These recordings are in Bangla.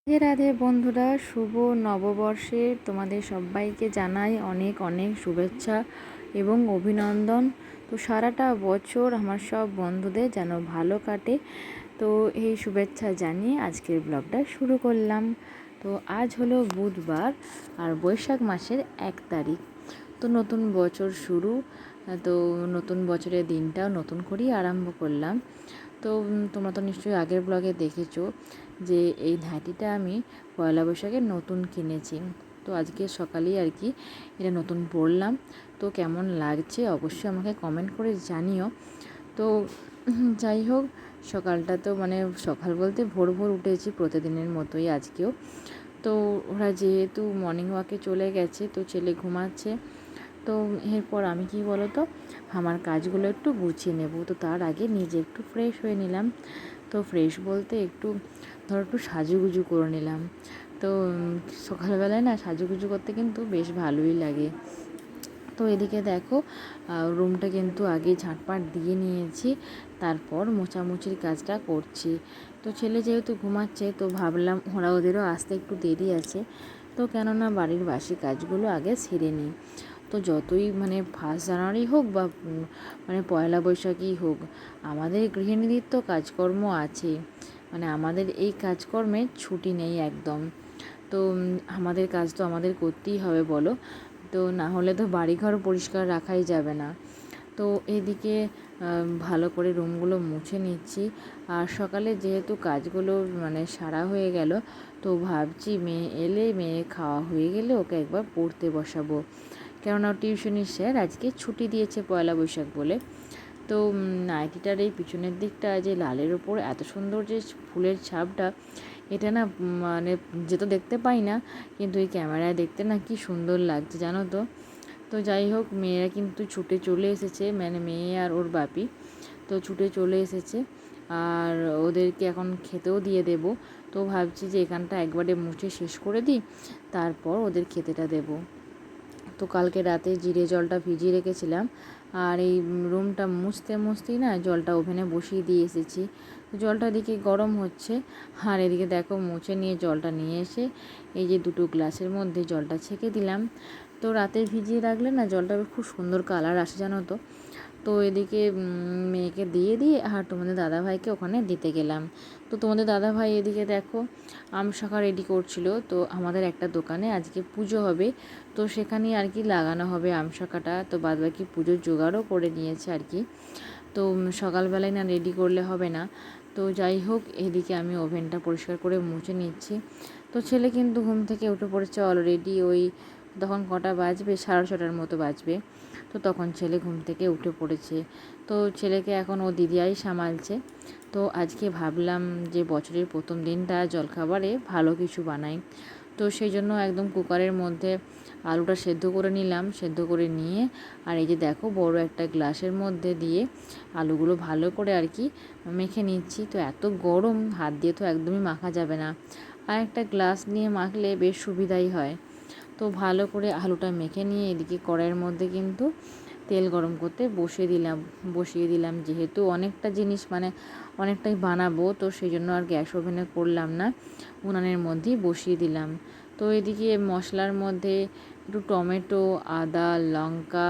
রাধে রাধে বন্ধুরা, শুভ নববর্ষের তোমাদের সবাইকে জানাই অনেক অনেক শুভেচ্ছা এবং অভিনন্দন। তো সারাটা বছর আমার সব বন্ধুদের যেন ভালো কাটে, তো এই শুভেচ্ছা জানিয়ে আজকের ব্লগটা শুরু করলাম। তো আজ হলো বুধবার আর বৈশাখ মাসের 1 তারিখ। তো নতুন বছর শুরু, তো নতুন বছরের দিনটাও নতুন করেই আরম্ভ করলাম। তো তোমরা তো নিশ্চয়ই আগের ব্লগে দেখেছো যে এই ধাঁটিটা আমি পয়লা বৈশাখে নতুন কিনেছি। তো আজকে সকালেই আর কি এটা নতুন পরলাম। তো কেমন লাগছে অবশ্যই আমাকে কমেন্ট করে জানিও। তো যাই হোক, সকালটা তো মানে সকাল বলতে ভোর ভোর উঠেছি প্রতিদিনের মতোই আজকেও। তো ওরা যেহেতু মর্নিং ওয়াকে চলে গেছে, তো ছেলে ঘুমাচ্ছে। তো এরপর আমি কি বলো তো, আমার কাজগুলো একটু গুছিয়ে নেব। তো তার আগে নিজে একটু ফ্রেশ হয়ে নিলাম। তো ফ্রেশ বলতে একটু ধরো একটু সাজুগুজু করে নিলাম। তো সকালবেলায় না সাজুগুজু করতে কিন্তু বেশ ভালোই লাগে। তো এদিকে দেখো, রুমটা কিন্তু আগে ঝাঁটপাট দিয়ে নিয়েছি, তারপর মোছামুছির কাজটা করছি। তো ছেলে যেহেতু ঘুমাচ্ছে, তো ভাবলাম ওদেরও আসতে একটু দেরি আছে, তো কেননা বাড়ির বাসি কাজগুলো আগে সেরে নিই। তো যতই মানে 1 জানুয়ারি হোক বা মানে পয়লা বৈশাখই হোক, আমাদের গৃহিণীদের তো কাজকর্ম আছে, মানে আমাদের এই কাজকর্মের ছুটি নেই একদম। তো আমাদের কাজ তো আমাদের করতেই হবে বলো। তো না হলে তো বাড়িঘর পরিষ্কার রাখাই যাবে না। তো এদিকে ভালো করে রুমগুলো মুছে নিচ্ছি। আর সকালে যেহেতু কাজগুলো মানে সারা হয়ে গেল, তো ভাবছি মেয়ে এলে, মেয়ে খাওয়া হয়ে গেলে ওকে একবার পড়তে বসাবো, কেননা টিউশনির স্যার আজকে ছুটি দিয়েছে পয়লা বৈশাখ বলে। তো নাইটিটার এই পিছনের দিকটা যে লালের ওপর এত সুন্দর যে ফুলের ছাপটা, এটা না মানে যেটা দেখতে পাই না, কিন্তু এই ক্যামেরায় দেখতে না কি সুন্দর লাগছে জানো তো। তো যাই হোক, মেয়েরা কিন্তু ছুটে চলে এসেছে, মানে মেয়ে আর ওর বাপি তো ছুটে চলে এসেছে। আর ওদেরকে এখন খেতেও দিয়ে দেব। তো ভাবছি যে এখানটা একবারে মুছে শেষ করে দিই, তারপর ওদের খেতেটা দেব। তো কালকে রাতে জিরে জলটা ভিজিয়ে রেখেছিলাম, আর এই রুমটা মুছতে মুছতেই না জলটা ওভেনে বসিয়ে দিয়ে এসেছি। জলটা এদিকে গরম হচ্ছে, আর এদিকে দেখো মুছে নিয়ে জলটা নিয়ে এসে এই যে 2টো গ্লাসের মধ্যে জলটা ছেঁকে দিলাম। তো রাতে ভিজিয়ে রাখলে না জলটা খুব সুন্দর কালার আসে জানো তো। তো এদিকে মেয়েকে দিয়ে দিয়ে আর তোমাদের দাদাভাইকে ওখানে দিতে গেলাম। তো তোমাদের দাদাভাই এদিকে দেখো আম শাখা রেডি করছিল। তো আমাদের একটা দোকানে আজকে পুজো হবে, তো সেখানেই আর কি লাগানো হবে আম শাখাটা। তো বাদবাকি পুজোর জোগাড়ও করে নিয়েছে আর কি। তো সকালবেলায় না রেডি করলে হবে না। তো যাই হোক, এদিকে আমি ওভেনটা পরিষ্কার করে মুছে নিচ্ছি। তো ছেলে কিন্তু ঘুম থেকে উঠে পড়েছে অলরেডি। ওই তখন কটা বাজবে, 6:30টার মতো বাজবে। তো তখন ছেলে ঘুম থেকে উঠে পড়েছে। তো ছেলেকে এখন ও দিদিয়াই সামালছে। তো আজকে ভাবলাম যে বছরের প্রথম দিনটা জলখাবারে ভালো কিছু বানাই। তো সেই জন্য একদম কুকারের মধ্যে আলুটা সেদ্ধ করে নিলাম, সেদ্ধ করে নিয়ে আর এই যে দেখো বড় একটা গ্লাসের মধ্যে দিয়ে আলুগুলো ভালো করে আর কি মেখে নিচ্ছি। তো এত গরম, হাত দিয়ে তো একদমই মাখা যাবে না, আর একটা গ্লাস নিয়ে মাখলে বেশ সুবিধাই হয়। তো ভালো করে আলুটা মেখে নিয়ে এদিকে কড়াইয়ের মধ্যে কিন্তু তেল গরম করতে বসিয়ে দিলাম যেহেতু অনেকটা জিনিস মানে অনেকটাই বানাবো, তো সেই জন্য আর গ্যাস ওভেনে করলাম না, উনানের মধ্যেই বসিয়ে দিলাম। তো এদিকে মশলার মধ্যে একটু টমেটো, আদা, লঙ্কা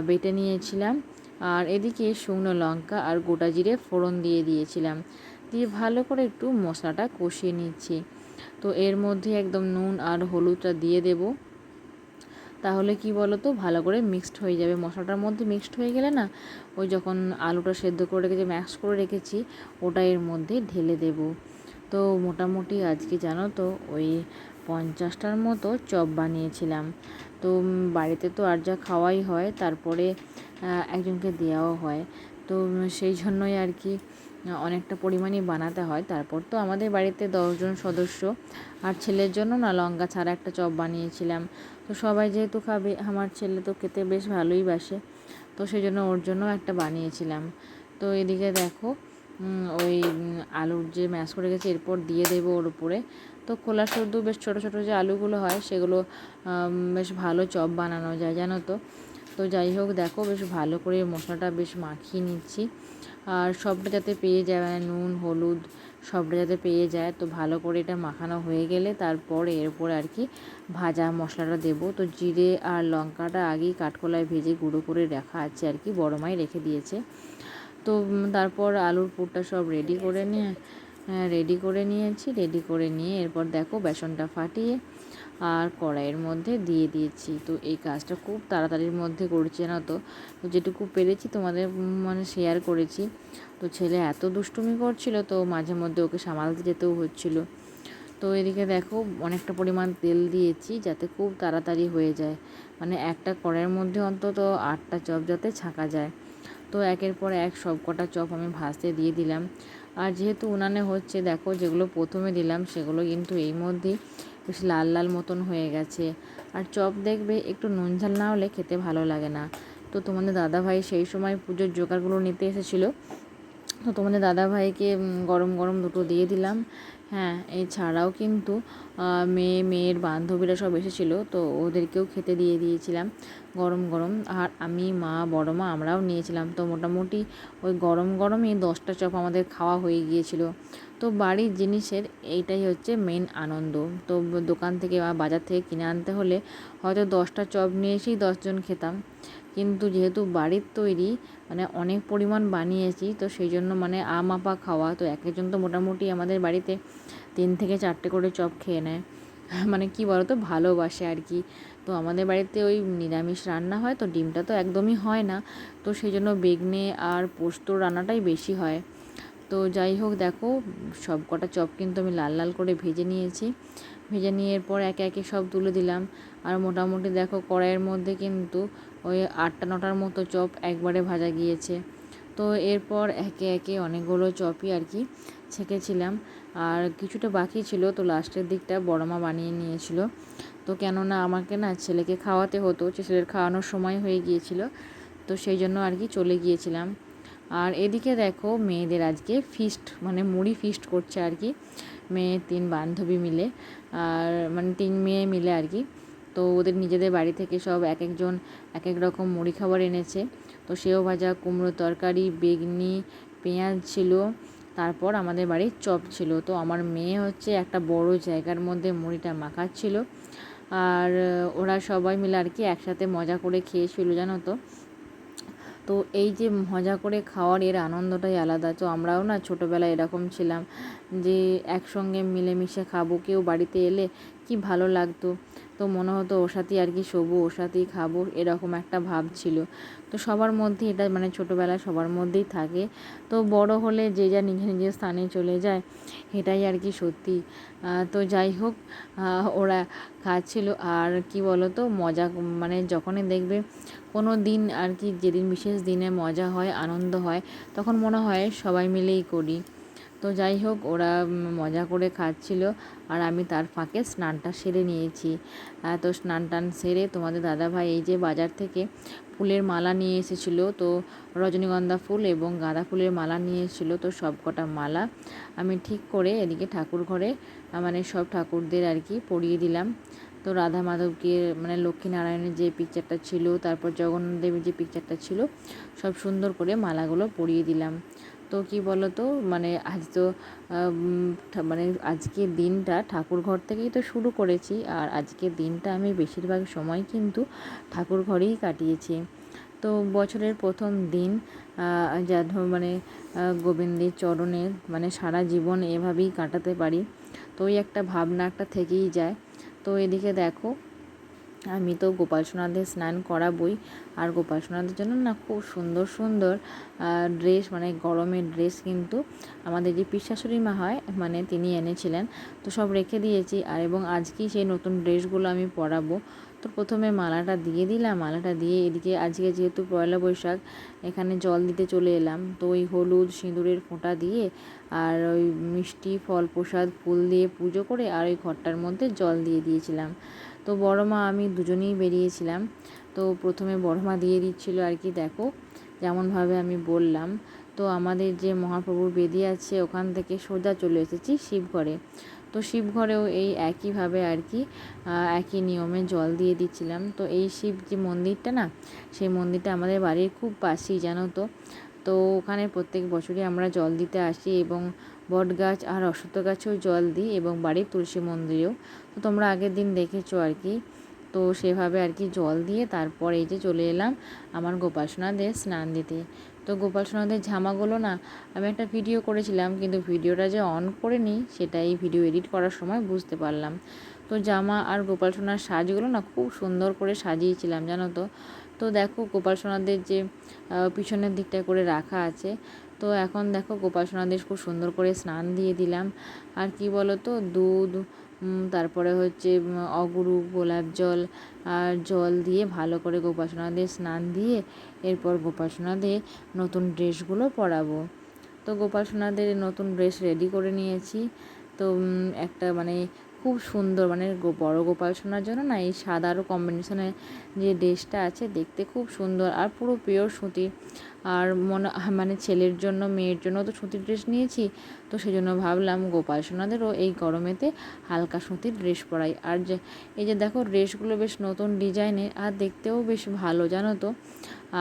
বেটে নিয়েছিলাম, আর এদিকে শুকনো লঙ্কা আর গোটা জিরে ফোড়ন দিয়ে দিয়েছিলাম, দিয়ে ভালো করে একটু মশলাটা কষিয়ে নিচ্ছি। তো এর মধ্যে একদম নুন আর হলুদটা দিয়ে দেব, তাহলে কি বলো তো ভালো করে মিক্সড হয়ে যাবে। মশলাটার মধ্যে মিক্সড হয়ে গেলে না, ওই যখন আলুটা সেদ্ধ করে রেখেছি, ম্যাশ করে রেখেছি, ওটা এর মধ্যে ঢেলে দেব। তো মোটামুটি আজকে জানো তো ওই 50টার মতো চপ বানিয়েছিলাম। তো বাড়িতে তো আর যা খাওয়াই হয়, তারপরে একজনকে দেওয়াও হয়। তো সেই জন্যই আর কি অনেকটা পরিমাণই বানাতে হয়। তারপর তো আমাদের বাড়িতে 10জন সদস্য, আর ছেলের জন্য না লঙ্কা ছাড়া একটা চপ বানিয়েছিলাম। তো সবাই যেহেতু খাবে, আমার ছেলে তো খেতে বেশ ভালোই বাসে, তো সেই জন্য ওর জন্য একটা বানিয়েছিলাম। তো এদিকে দেখো ওই আলুর যে ম্যাশ করে গেছে এরপর দিয়ে দেবো ওর উপরে। তো খোলা সদ্য বেশ ছোটো ছোটো যে আলুগুলো হয় সেগুলো বেশ ভালো চপ বানানো যায় জানো তো। তো যাই হোক দেখো, বেশ ভালো করে মশলাটা বেশ মাখিয়ে নিচ্ছি। আর সবটা যাতে পেয়ে যায়, মানে নুন হলুদ সবটা যাতে পেয়ে যায়। তো ভালো করে এটা মাখানো হয়ে গেলে তারপর এর উপরে আর কি ভাজা মশলাটা দেবো। তো জিরে আর লঙ্কাটা আগেই কাঠকলায় ভেজে গুঁড়ো করে রাখা আছে আর কি, বড় মাই রেখে দিয়েছে। তো তারপর আলুর পুরটা সব রেডি করে নিয়ে রেডি করে নিয়ে এরপর দেখো বেসনটা ফাটিয়ে আর কড়াইয়ের মধ্যে দিয়ে দিয়েছি। তো এই কাজটা খুব তাড়াতাড়ির মধ্যে করছি না, তো যেটুকু পেরেছি তোমাদের মানে শেয়ার করেছি। তো ছেলে এত দুষ্টুমি করছিল, তো মাঝে মধ্যে ওকে সামালতে যেতেও হচ্ছিল। তো এদিকে দেখো অনেকটা পরিমাণ তেল দিয়েছি যাতে খুব তাড়াতাড়ি হয়ে যায়, মানে একটা কড়াইয়ের মধ্যে অন্তত 8টা চপ যাতে ছাঁকা যায়। তো একের পর এক সব কটা চপ আমি ভাজতে দিয়ে দিলাম। আর যেহেতু উনানে হচ্ছে, দেখো যেগুলো প্রথমে দিলাম সেগুলো কিন্তু এই মধ্যেই বেশ লাল লাল মতন হয়ে গেছে। আর চপ দেখবে একটু নুন ঝাল না হলে খেতে ভালো লাগে না। তো তোমাদের দাদাভাই সেই সময় পুজোর জোগাড়গুলো নিতে এসেছিলো, তো তোমাদের দাদাভাইকে গরম গরম দুটো দিয়ে দিলাম। হ্যাঁ, এছাড়াও কিন্তু মেয়ের বান্ধবীরা সব এসেছিলো, তো ওদেরকেও খেতে দিয়ে দিয়েছিলাম গরম গরম। আর আমি, মা, বড় মা আমরাও নিয়েছিলাম। তো মোটামুটি ওই গরম গরমই 10টা চপ আমাদের খাওয়া হয়ে গিয়েছিল। তো বাড়ির জিনিসের এইটাই হচ্ছে মেন আনন্দ। তো দোকান থেকে বা বাজার থেকে কিনে আনতে হলে হয়তো 10টা চপ নিয়ে এসেই 10জন খেতাম, কিন্তু যেহেতু বাড়ির তৈরি মানে অনেক পরিমাণ বানিয়েছি, তো সেই জন্য মানে মাপা খাওয়া। তো এক একজন তো মোটামুটি আমাদের বাড়িতে 3 থেকে 4টে করে চপ খেয়ে নেয়। মানে কি বলো তো, ভালোবাসে আর কি। তো আমাদের বাড়িতে ওই নিরামিষ রান্না হয়, তো ডিমটা তো একদমই হয় না, তো সেই জন্য বেগনে আর পোস্ত রান্নাটাই বেশি হয়। তো যাই হোক, দেখো সব কটা চপ কিন্তু আমি লাল লাল করে ভেজে নিয়েছি। ভেজে নিয়ে এরপর একে একে সব তুলে দিলাম। আর মোটামুটি দেখো কড়াইয়ের মধ্যে কিন্তু ওই 8টা 9টার মতো চপ একবারে ভাজা গিয়েছে। তো এরপর একে একে অনেকগুলো চপই আর কি ছেঁকেছিলাম। আর কিছুটা বাকি ছিল, তো লাস্টের দিকটা বড় মা বানিয়ে নিয়েছিল। তো কেননা আমাকে না ছেলেকে খাওয়াতে হতো, ছেলের খাওয়ানোর সময় হয়ে গিয়েছিল, তো সেই জন্য আর কি চলে গিয়েছিলাম। আর এদিকে দেখো মেয়েদের আজকে ফিস্ট, মানে মুড়ি ফিস্ট করছে আর কি, মেয়ের 3 বান্ধবী মিলে, আর মানে 3 মেয়ে মিলে আর কি। তো ওদের নিজেদের বাড়ি থেকে সব এক একজন এক এক রকম মুড়ি খাবার এনেছে। তো সেও ভাজা, কুমড়ো তরকারি, বেগনি, পেঁয়াজ ছিল, তারপর আমাদের বাড়ির চপ ছিল। তো আমার মেয়ে হচ্ছে একটা বড় জায়গার মধ্যে মুড়িটা মাখাচ্ছিল। আর ওরা সবাই মিলে আর কি একসাথে মজা করে খেয়েছিল, জানো তো। তো এই যে মজা করে খাওয়ার এর আনন্দটাই আলাদা। তো আমরাও না ছোটোবেলায় এরকম ছিলাম যে একসঙ্গে মিলেমিশে খাবো, কেউ বাড়িতে এলে কি ভালো লাগতো। তো মনে হতো ওর সাথেই আর কি শোবো, ওর সাথেই খাবো, এরকম একটা ভাব ছিল। তো সবার মধ্যে এটা মানে ছোটোবেলায় সবার মধ্যেই থাকে। তো বড় হলে যে যা নিজের নিজের স্থানে চলে যায়, এটাই আর কি সত্যি। তো যাই হোক, ওরা খাচ্ছিল। আর কি বলো তো, মজা মানে যখনই দেখবে কোনো দিন আর কি, যেদিন বিশেষ দিনে মজা হয়, আনন্দ হয়, তখন মনে হয় সবাই মিলেই করি। তো যাই হোক, ওরা মজা করে খাচ্ছিল আর আমি তার ফাঁকে স্নানটা সেরে নিয়েছি। তো স্নান টান সেরে তোমাদের দাদাভাই এই যে বাজার থেকে ফুলের মালা নিয়ে এসেছিলো, তো রজনীগন্ধা ফুল এবং গাঁদা ফুলের মালা নিয়ে এসেছিলো। তো সব কটা মালা আমি ঠিক করে এদিকে ঠাকুর ঘরে মানে সব ঠাকুরদের আর কি পরিয়ে দিলাম। তো রাধা মাধবকে মানে লক্ষ্মীনারায়ণের যে পিকচারটা ছিল, তারপর জগন্নাথ দেবের যে পিকচারটা ছিল, সব সুন্দর করে মালাগুলো পরিয়ে দিলাম। তো কি বলো তো, মানে আজ তো মানে আজকের দিনটা ঠাকুর ঘর থেকেই তো শুরু করেছি, আর আজকের দিনটা আমি বেশিরভাগ সময় কিন্তু ঠাকুর ঘরেই কাটিয়েছি। তো বছরের প্রথম দিন যেন মানে গোবিন্দের চরণে মানে সারা জীবন এভাবেই কাটাতে পারি, তো ওই একটা ভাবনা একটা থেকেই যায়। তো এদিকে দেখো আমি তো গোপাল সোনাদের স্নান করাবই। আর গোপাল সোনাদের জন্য না খুব সুন্দর সুন্দর ড্রেস, মানে গরমের ড্রেস কিন্তু আমাদের যে পিসশাশুড়ি মা হয় মানে তিনি এনেছিলেন। তো সব রেখে দিয়েছি, আর এবং আজকেই সেই নতুন ড্রেসগুলো আমি পরাবো। তো প্রথমে মালাটা দিয়ে দিলাম, মালাটা দিয়ে এদিকে আজকে যেহেতু পয়লা বৈশাখ, এখানে জল দিতে চলে এলাম। তো ওই হলুদ সিঁদুরের ফোঁটা দিয়ে আর ওই মিষ্টি ফল প্রসাদ ফুল দিয়ে পুজো করে আর ওই ঘরটার মধ্যে জল দিয়ে দিয়েছিলাম। তো বড় মা আমি দুজনেই বেরিয়েছিলাম। তো প্রথমে বড় মা দিয়ে দিচ্ছিলো আর কি, দেখো যেমনভাবে আমি বললাম। তো আমাদের যে মহাপ্রভুর বেদি আছে ওখান থেকে সোজা চলে এসেছি শিবঘরে। তো শিবঘরেও এই একইভাবে আর কি একই নিয়মে জল দিয়ে দিচ্ছিলাম। তো এই শিব যে মন্দিরটা না, সেই মন্দিরটা আমাদের বাড়ির খুব পাশেই, জানো তো। তো ওখানে প্রত্যেক বছরই আমরা জল দিতে আসি এবং বট গাছ আর অশ্বত্থ গাছেও জল দিই এবং বাড়ির তুলসী মন্দিরেও। তো তোমরা আগের দিন দেখেছো আর কি। তো সেভাবে আর কি জল দিয়ে তারপর এই যে চলে এলাম আমার গোপাল সোনাদের স্নান দিতে। তো গোপাল সোনাদের জামাগুলো না আমি একটা ভিডিও করেছিলাম, কিন্তু ভিডিওটা যে অন করে নিই সেটা এই ভিডিও এডিট করার সময় বুঝতে পারলাম। তো জামা আর গোপাল সোনার সাজগুলো না খুব সুন্দর করে সাজিয়েছিলাম জানো তো। তো দেখো গোপাল সোনাদের যে পিছনের দিকটা করে রাখা আছে। তো এখন দেখো গোপাল সোনাদের খুব সুন্দর করে স্নান দিয়ে দিলাম। আর কি বলো তো, দুধ তারপরে হচ্ছে অগুরু, গোলাপ জল আর জল দিয়ে ভালো করে গোপাল সোনাদের স্নান দিয়ে এরপর গোপাল সোনাদের নতুন ড্রেসগুলো পরাবো। তো গোপাল সোনাদের নতুন ড্রেস রেডি করে নিয়েছি। তো একটা মানে খুব সুন্দর, মানে বড় গোপাল সোনার জন্য না এই সাদারও কম্বিনেশনের যে ড্রেসটা আছে দেখতে খুব সুন্দর আর পুরো পিওর সুতির। আর মানে ছেলের জন্য মেয়ের জন্য তো সুতির ড্রেস নিয়েছি, তো সেই জন্য ভাবলাম গোপাল সোনাদেরও এই গরমেতে হালকা সুতির ড্রেস পরাই। আর যে এই যে দেখো ড্রেসগুলো বেশ নতুন ডিজাইনের আর দেখতেও বেশ ভালো জানো তো।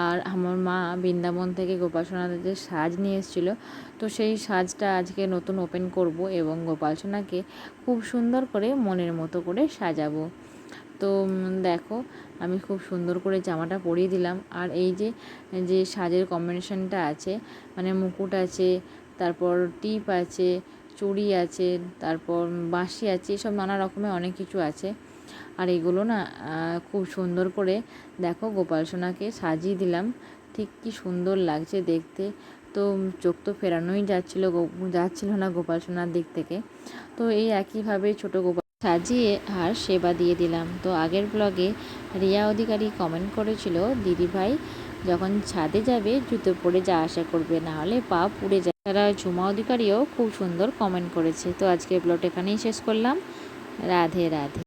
আর আমার মা বৃন্দাবন থেকে গোপাল সোনাদের যে সাজ নিয়ে এসেছিলো, তো সেই সাজটা আজকে নতুন ওপেন করব এবং গোপাল সোনাকে খুব সুন্দর করে মনের মতো করে সাজাবো। তো দেখো আমি খুব সুন্দর করে জামাটা পরিয়ে দিলাম। আর এই যে যে সাজের কম্বিনেশনটা আছে, মানে মুকুট আছে, তারপর টিপ আছে, চুড়ি আছে, তারপর বাঁশি আছে, এসব নানা রকমের অনেক কিছু আছে। আর এগুলো না খুব সুন্দর করে দেখো গোপাল সোনাকে সাজিয়ে দিলাম। ঠিক কি সুন্দর লাগছে দেখতে। তো চোখ তো ফেরানোই যাচ্ছিল না গোপাল সোনার দিক থেকে। তো এই একইভাবে ছোটো গোপাল সাজিয়ে আর সেবা দিয়ে দিলাম। তো আগের ব্লগে রিয়া অধিকারী কমেন্ট করেছিল, দিদিভাই যখন ছাদে যাবে জুতো পরে যাওয়া আসা করবে, না হলে পা পুড়ে যায়। তারা ঝুমা অধিকারীও খুব সুন্দর কমেন্ট করেছে। তো আজকের ব্লগ এখানেই শেষ করলাম। রাধে রাধে।